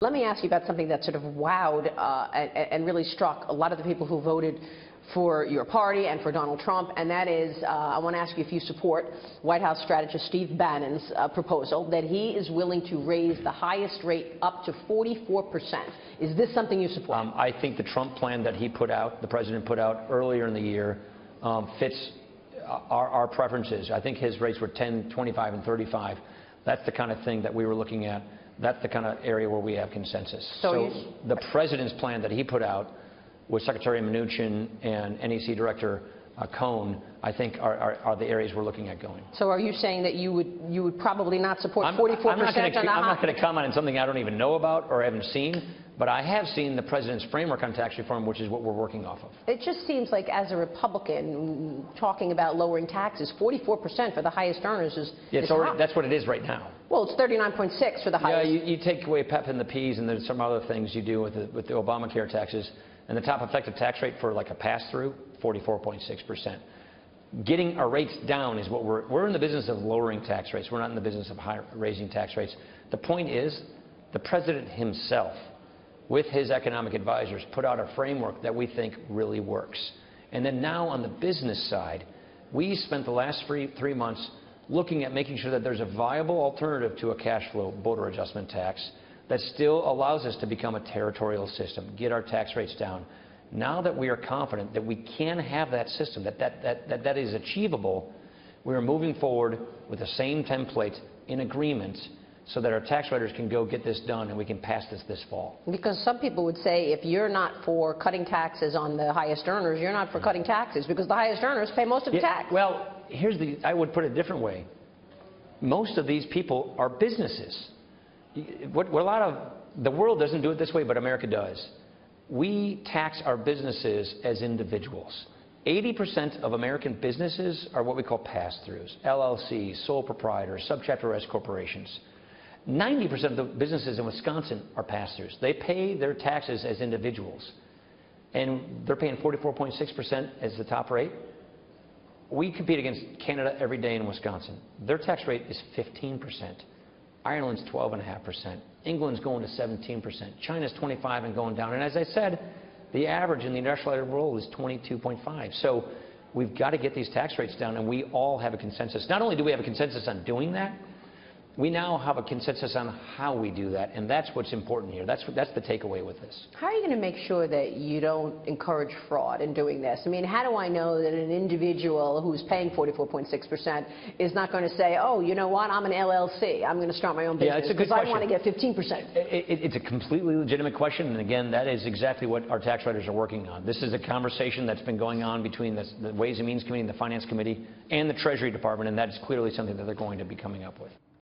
Let me ask you about something that sort of wowed and really struck a lot of the people who voted for your party and for Donald Trump, and that is, I want to ask you if you support White House strategist Steve Bannon's proposal that he is willing to raise the highest rate up to 44%. Is this something you support? I think the Trump plan that he put out, the president put out earlier in the year, fits our preferences. I think his rates were 10, 25, and 35. That's the kind of thing that we were looking at. That's the kind of area where we have consensus. So the president's plan that he put out with Secretary Mnuchin and NEC Director Cohn, I think, are the areas we're looking at going. So are you saying that you would probably not support 44%? I'm not going to comment on something I don't even know about or haven't seen, but I have seen the president's framework on tax reform, which is what we're working off of. It just seems like, as a Republican, talking about lowering taxes, 44% for the highest earners is hot. That's what it is right now. Well, it's 39.6 for the highest. Yeah, you take away PEP and the Ps, and there's some other things you do with the Obamacare taxes, and the top effective tax rate for like a pass-through, 44.6%. Getting our rates down is what we're in the business of lowering tax rates. We're not in the business of raising tax rates. The point is, the president himself, with his economic advisors, put out a framework that we think really works. And then now on the business side, we spent the last 3 months looking at making sure that there's a viable alternative to a cash flow border adjustment tax that still allows us to become a territorial system, get our tax rates down. Now that we are confident that we can have that system, that is achievable, we are moving forward with the same template in agreement so that our tax writers can go get this done and we can pass this fall. Because some people would say, if you're not for cutting taxes on the highest earners, you're not for cutting taxes, because the highest earners pay most of the tax. Well, I would put it a different way. Most of these people are businesses. The world doesn't do it this way, but America does. We tax our businesses as individuals. 80% of American businesses are what we call pass-throughs, LLCs, sole proprietors, subchapter S corporations. 90% of the businesses in Wisconsin are pass-throughs. They pay their taxes as individuals, and they're paying 44.6% as the top rate. We compete against Canada every day in Wisconsin. Their tax rate is 15%. Ireland's 12.5%. England's going to 17%. China's 25% and going down. And as I said, the average in the industrialized world is 22.5%. So we've got to get these tax rates down, and we all have a consensus. Not only do we have a consensus on doing that, we now have a consensus on how we do that, and that's what's important here. That's the takeaway with this. How are you going to make sure that you don't encourage fraud in doing this? I mean, how do I know that an individual who's paying 44.6% is not going to say, oh, you know what, I'm an LLC, I'm going to start my own business because I want to get 15%? It's a completely legitimate question, and again, that is exactly what our tax writers are working on. This is a conversation that's been going on between the Ways and Means Committee and the Finance Committee and the Treasury Department, and that is clearly something that they're going to be coming up with.